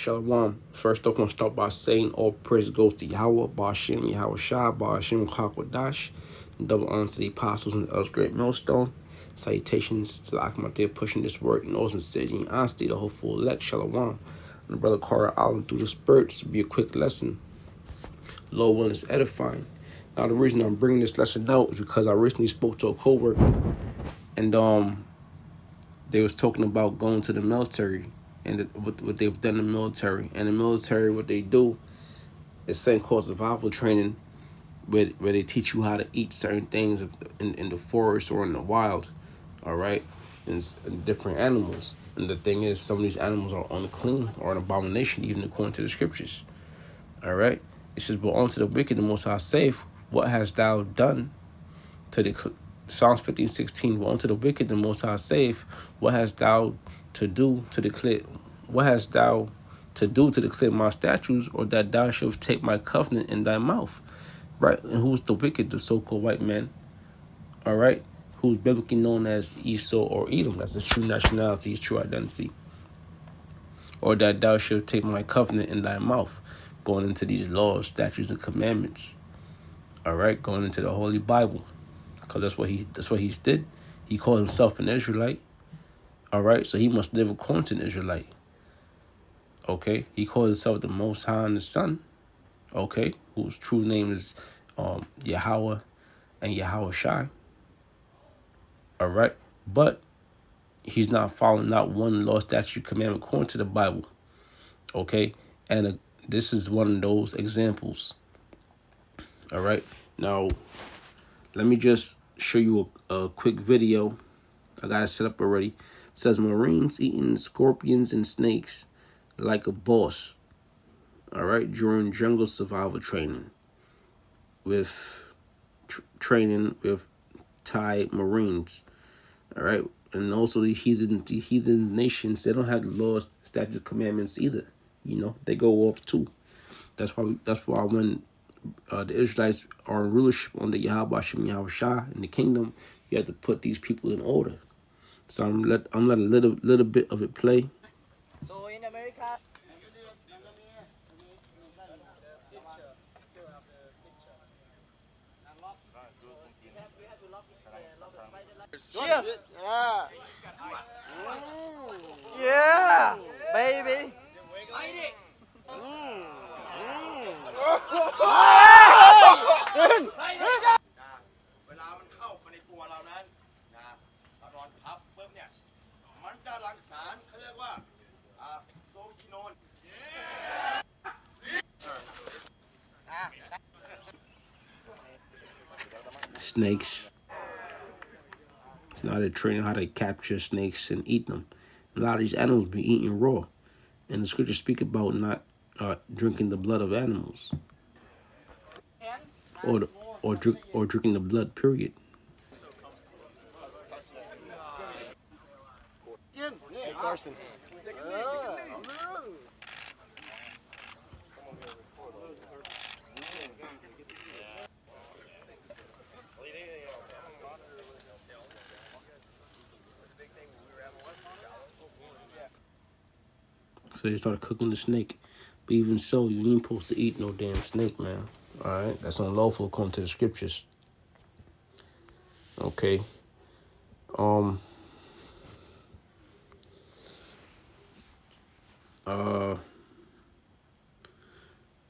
Shalom. First off, I'm going to start by saying all praise goes to Yahweh, Ba'ashem, Yahweh Shah, Ba'ashem, Kakwadash. Double honor to the apostles and the elders, great millstone. Salutations to the Akhmatir pushing this work in all sincerity and honesty, the hopeful elect, Shalom. And the brother Carl Allen through the Spirit. This will be a quick lesson. Lord willing is edifying. Now, the reason I'm bringing this lesson out is because I recently spoke to a coworker, and they was talking about going to the military and what they've done in the military. And the military, what they do is something called survival training, where they teach you how to eat certain things in the forest or in the wild, all right, and different animals. And the thing is, some of these animals are unclean or an abomination, even according to the scriptures, all right. It says, but unto the wicked the Most High saith, what hast thou done to the Psalms 15:16, but unto the wicked the Most High saith, what hast thou to do to declare? What hast thou to do to declare my statutes, or that thou shalt take my covenant in thy mouth? Right? And who's the wicked? The so-called white man. All right? Who's biblically known as Esau or Edom. That's the true nationality, his true identity. Or that thou shalt take my covenant in thy mouth. Going into these laws, statutes, and commandments. All right? Going into the Holy Bible. Because that's what he did. He called himself an Israelite. All right? So he must live according to an Israelite. Okay? He called himself the Most High and the Son. Okay? Whose true name is Yahweh and Yahweh Shai. All right? But he's not following not one law, statute, commandment according to the Bible. Okay? And this is one of those examples. All right? Now, let me just show you a quick video. I got it set up already. It says, Marines eating scorpions and snakes like a boss. All right? During jungle survival training. With training with Thai Marines. All right? And also the heathen nations, they don't have the laws, statute, commandments either. You know, they go off too. That's why when the Israelites are in rulership under Yahweh Shem Yahweh Shah in the kingdom, you have to put these people in order. So I'm let a little bit of it play. So in America, cheers! Yeah, baby. Snakes. It's now they're training how to capture snakes and eat them. A lot of these animals be eaten raw. And the scriptures speak about not drinking the blood of animals. Or drinking the blood, period. Hey, Carson. So they started cooking the snake. But even so, you ain't supposed to eat no damn snake, man. All right? That's unlawful according to the scriptures. Okay.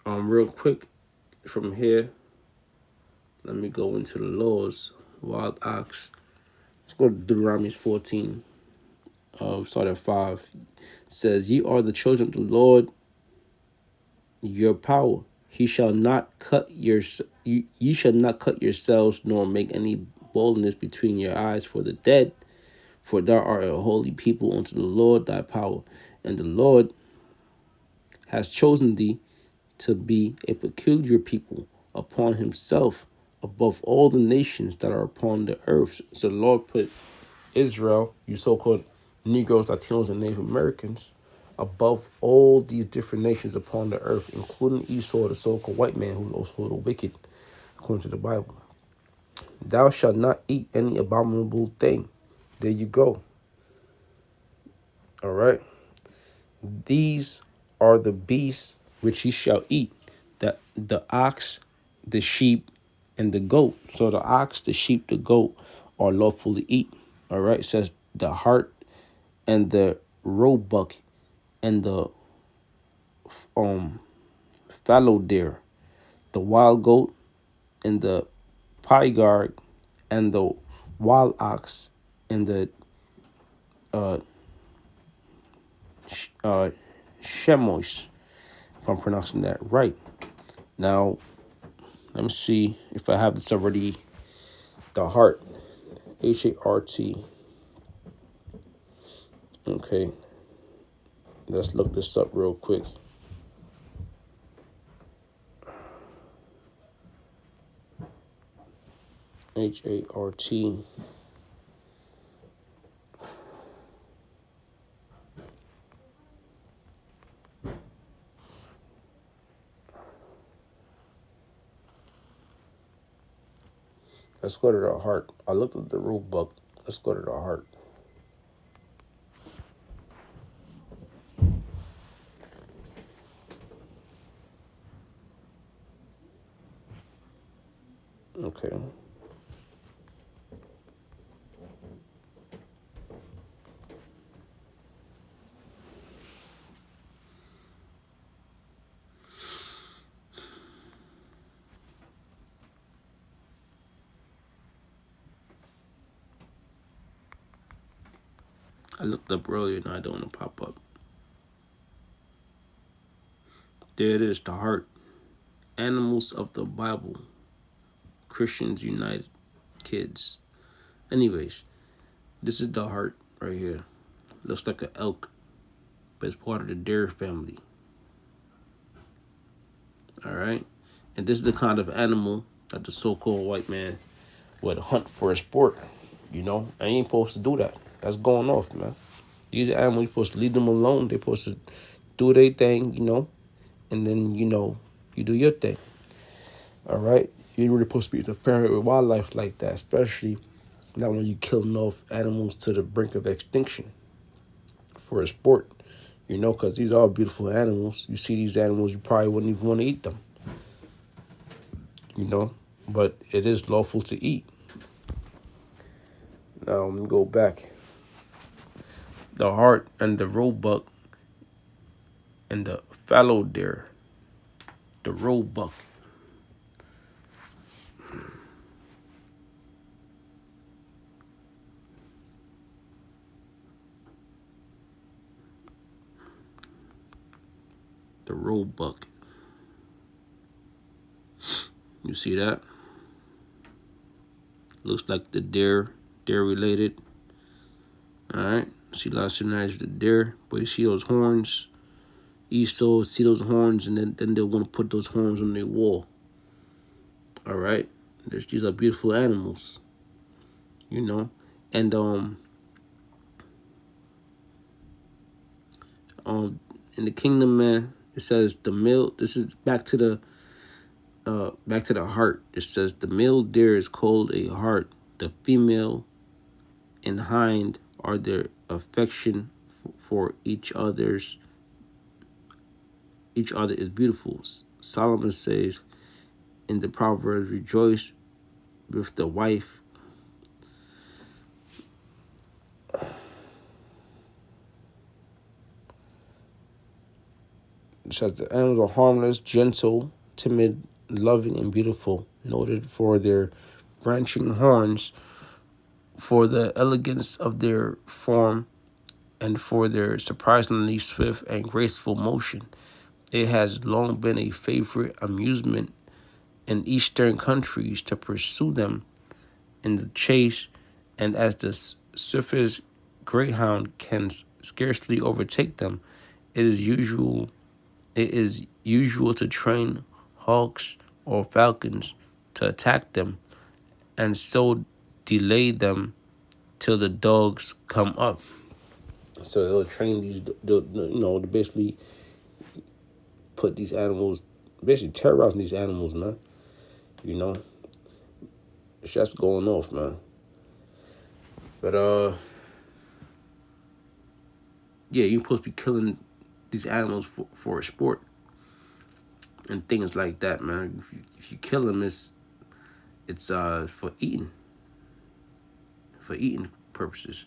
Real quick from here, let me go into the laws. Wild ox. Let's go to Deuteronomy 14. Start at 5. It says, ye are the children of the Lord, your power. Ye shall not cut yourselves, nor make any boldness between your eyes for the dead, for thou art a holy people unto the Lord thy power. And the Lord has chosen thee to be a peculiar people upon himself above all the nations that are upon the earth. So the Lord put Israel, you so-called Negroes, Latinos, and Native Americans, above all these different nations upon the earth, including Esau, the so-called white man, who's also the wicked, according to the Bible. Thou shalt not eat any abominable thing. There you go. All right. These are the beasts which ye shall eat, the ox, the sheep, and the goat. So the ox, the sheep, the goat are lawful to eat. All right, it says the hart and the roebuck and the fallow deer, the wild goat and the pygarg and the wild ox and the uh, shemois, if I'm pronouncing that right. Now, let me see if I have this already. The hart, Hart. Okay, let's look this up real quick. Hart. Let's go to the heart. I looked at the rule book. Let's go to the heart. Okay. I looked up earlier and I don't want to pop up. There it is, the heart. Animals of the Bible. Christians United Kids. Anyways, this is the heart right here. Looks like an elk, but it's part of the deer family. All right? And this is the kind of animal that the so-called white man would hunt for a sport. You know, I ain't supposed to do that. That's going off, man. These animals, you're supposed to leave them alone. They're supposed to do their thing, you know, and then, you know, you do your thing. All right? You're really supposed to be interfering with wildlife like that, especially not when you killing off animals to the brink of extinction for a sport, you know, because these are beautiful animals. You see these animals, you probably wouldn't even want to eat them, you know, but it is lawful to eat. Now, let me go back. The hart and the roebuck and the fallow deer. The roebuck. The roebuck. You see that? Looks like the deer related. All right. See lots of similarities with the deer, but you see those horns. Esau see those horns, and then they'll want to put those horns on their wall. All right. These are beautiful animals, you know, and in the kingdom, man, it says the male. This is back to the heart. It says the male deer is called a hart. The female and hind are their affection for each other is beautiful. Solomon says in the Proverbs, rejoice with the wife. It says the animals are harmless, gentle, timid, loving, and beautiful, noted for their branching horns, for the elegance of their form, and for their surprisingly swift and graceful motion. It has long been a favorite amusement in Eastern countries to pursue them in the chase, and as the swiftest greyhound can scarcely overtake them, it is usual to train hawks or falcons to attack them, and so delay them till the dogs come up. So they'll train these, to basically put these animals, basically terrorizing these animals, man. You know, it's just going off, man. But yeah, you're supposed to be killing these animals for a sport and things like that, man. If you kill them, it's for eating purposes.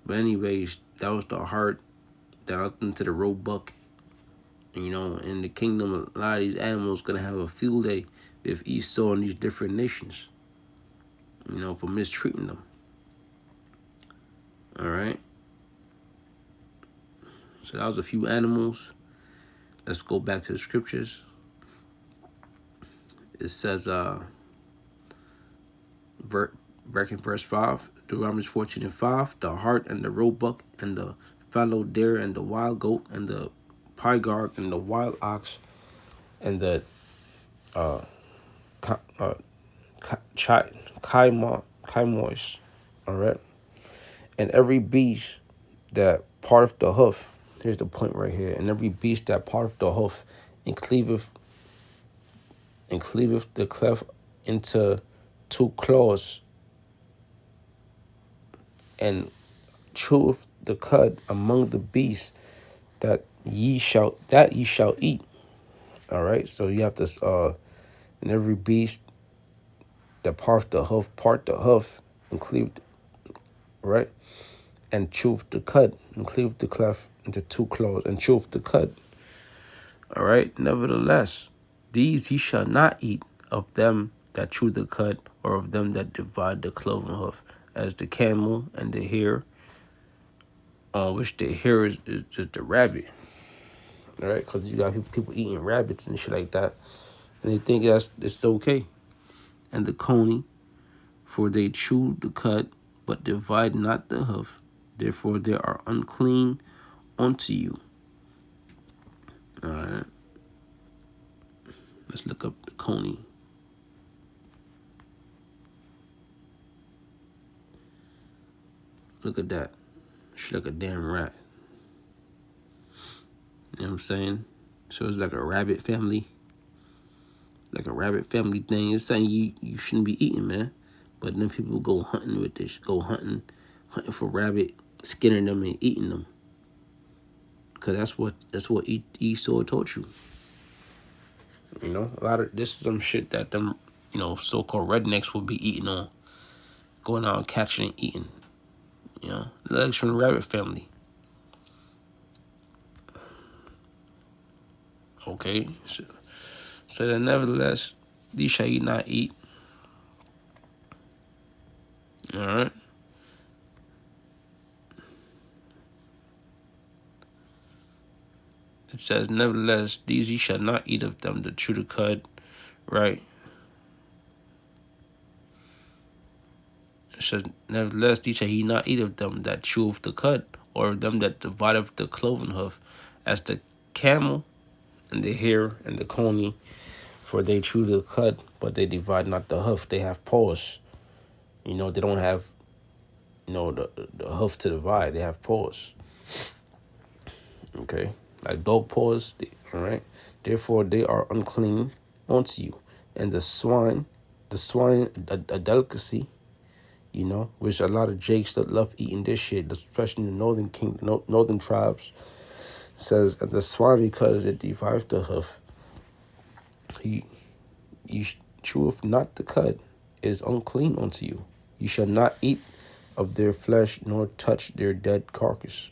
But anyways, that was the heart that up into the roebuck. You know, in the kingdom, a lot of these animals gonna have a field day if Esau and these different nations, you know, for mistreating them. All right. So that was a few animals. Let's go back to the scriptures. It says, back in verse 5, Deuteronomy 14:5, the hart and the roebuck and the fallow deer and the wild goat and the pygarg and the wild ox and the chimois, all right, and every beast that part of the hoof. Here's the point right here. And every beast that part of the hoof and cleaveth the cleft into two claws, and cheweth the cud among the beasts that ye shall eat. All right. So you have this and every beast that part the hoof and cleave, right, and cheweth the cud and cleave the cleft into two claws and cheweth the cud. All right. Nevertheless, these he shall not eat of them that chew the cud, or of them that divide the cloven hoof, as the camel and the hare, which the hare is just the rabbit. All right, because you got people eating rabbits and shit like that, and they think it's okay. And the coney, for they chew the cud, but divide not the hoof, therefore they are unclean unto you. All right. Let's look up the coney. Look at that. She's like a damn rat. You know what I'm saying? So it's like a rabbit family. Like a rabbit family thing. It's something you shouldn't be eating, man. But then people go hunting with this. Go hunting for rabbit, skinning them and eating them. Because that's what Esau taught you. You know, a lot of this is some shit that them, you know, so-called rednecks will be eating on. Going out and catching and eating. You know, legs from the rabbit family. Okay, so that nevertheless, these shall ye not eat. All right. It says, nevertheless, these ye shall not eat of them that chew the cud, right? It says, nevertheless, these shall ye not eat of them that chew of the cud, or of them that divide of the cloven hoof, as the camel and the hare and the coney, for they chew the cud, but they divide not the hoof. They have paws. You know, they don't have, you know, the hoof to divide. They have paws. Okay, like dog paws. All right. Therefore, they are unclean unto you. And the swine, a delicacy. You know, which a lot of jakes that love eating this shit, especially in the northern tribes, says, and the swine, because it divides the hoof, he cheweth not the cud, it is unclean unto you. You shall not eat of their flesh, nor touch their dead carcass.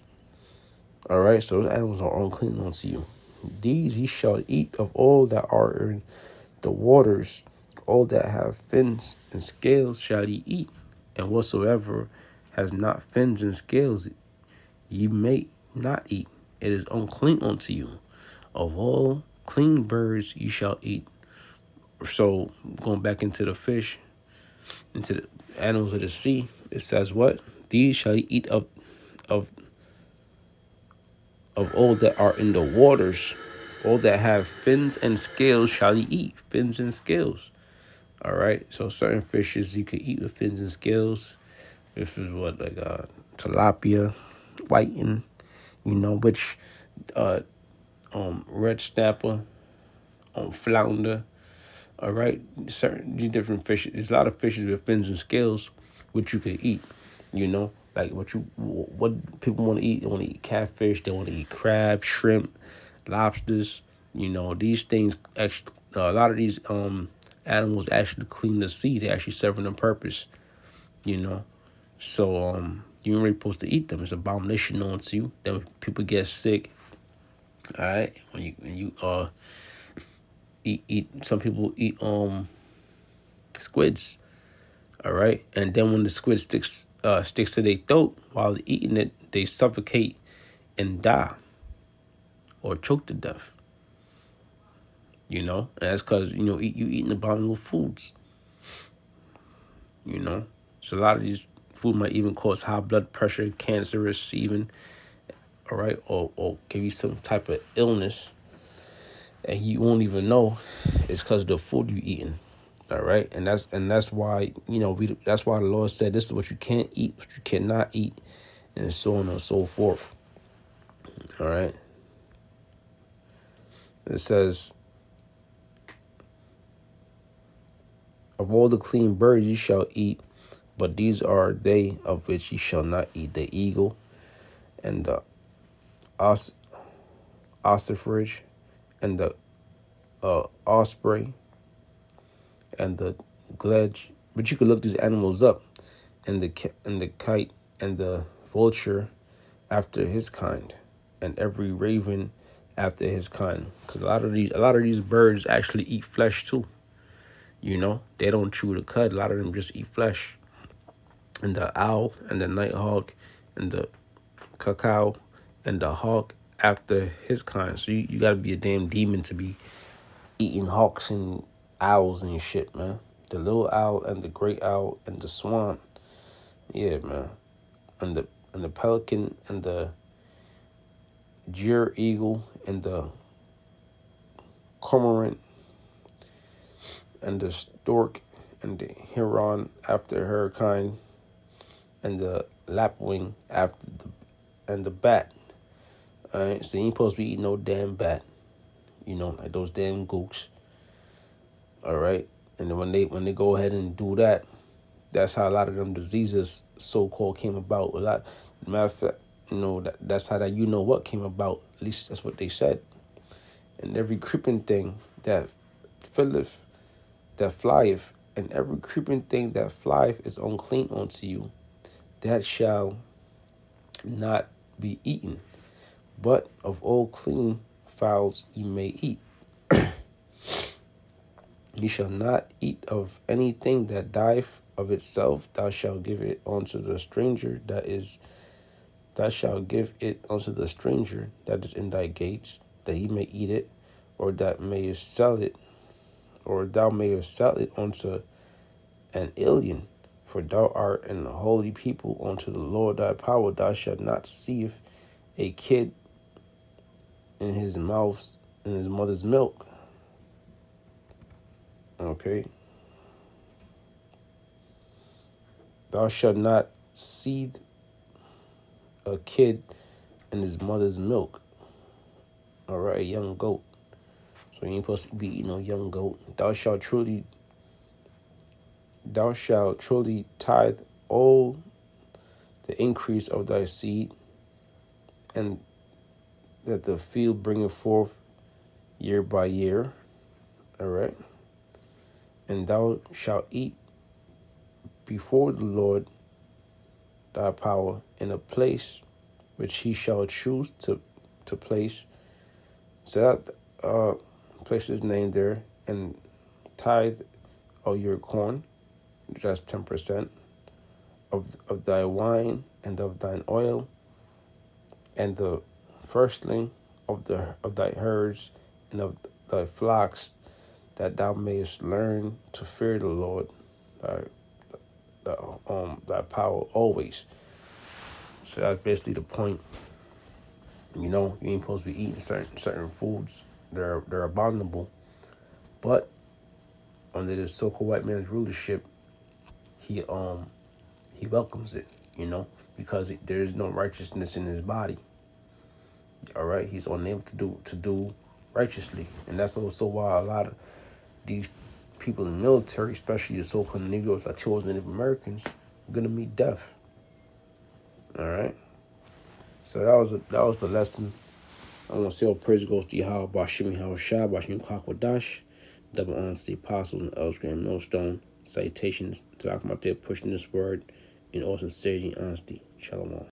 All right, so those animals are unclean unto you. These ye shall eat of all that are in the waters, all that have fins and scales shall ye eat, and whatsoever has not fins and scales ye may not eat. It is unclean unto you. Of all clean birds ye shall eat. So going back into the fish, into the animals of the sea, it says what? These shall ye eat of all that are in the waters, all that have fins and scales shall ye eat. Fins and scales. All right. So certain fishes you could eat with fins and scales. This is what, like tilapia, whiting, you know, which red snapper, flounder. All right, certain these different fishes. There's a lot of fishes with fins and scales, which you could eat, you know. Like what people want to eat. They want to eat catfish. They want to eat crab, shrimp, lobsters. You know, these things actually. A lot of these animals actually clean the sea. They actually serving a purpose. You know, so you ain't really supposed to eat them. It's an abomination known to you. Then people get sick. All right, when you eat some people eat squids. All right, and then when the squid sticks to their throat while they're eating it, they suffocate and die or choke to death. You know, and that's because you eating abominable foods. You know, so a lot of these food might even cause high blood pressure, cancerous even. All right, or give you some type of illness, and you won't even know it's because of the food you eating. All right, and that's why that's why the Lord said this is what you can't eat, what you cannot eat, and so on and so forth. All right. It says, of all the clean birds you shall eat, but these are they of which ye shall not eat: the eagle, and the ossifrage, and the osprey, and the gledge. But you could look these animals up, and the kite, and the vulture after his kind, and every raven after his kind. Because a lot of these birds actually eat flesh too. You know, they don't chew the cud. A lot of them just eat flesh. And the owl, and the nighthawk, and the cacao, and the hawk after his kind. So you got to be a damn demon to be eating hawks and owls and shit, man. The little owl and the great owl and the swan. Yeah, man. And the pelican and the gyre eagle and the cormorant and the stork and the heron after her kind and the lapwing after the bat. All right, so you ain't supposed to be eating no damn bat. You know, like those damn gooks. All right, and then when they go ahead and do that, that's how a lot of them diseases so called came about. A lot, matter of fact, that's how that what came about. At least that's what they said. And every creeping thing that filleth, that flieth, and every creeping thing that flieth is unclean unto you, that shall not be eaten. But of all clean fowls ye may eat. You shall not eat of anything that dieth of itself. Thou shalt give it unto the stranger thou shalt give it unto the stranger that is in thy gates, that he may eat it, or that mayest sell it, or thou mayest sell it unto an alien. For thou art an holy people unto the Lord thy power. Thou shalt not seethe a kid in his mouth, in his mother's milk. Okay. Thou shalt not seethe a kid in his mother's milk. All right, a young goat. So you ain't supposed to be eating no young goat. Thou shalt truly tithe all the increase of thy seed, and that the field bringeth forth year by year. All right. And thou shalt eat before the Lord thy power in a place which he shall choose to place. So that place is named there, and tithe of your corn, that's 10%, of thy wine and of thine oil, and the firstling of thy herds and of thy flocks, that thou mayest learn to fear the Lord thy power always. So that's basically the point. You ain't supposed to be eating certain foods. They're abominable. But under the so-called white man's rulership, he welcomes it, because there is no righteousness in his body. All right, he's unable to do righteously, and that's also why a lot of these people in the military, especially the so-called Negroes, Latinos, Native Americans, are gonna meet death. All right. So that was the lesson. I want to say all praise goes to Yahweh, Bashim Yahweh Shah, Bashim Kwakwadash. Double honors to the apostles and elders, grand millstone. Salutations to Akhmatir pushing this word in all sincerity and honesty. Shalom.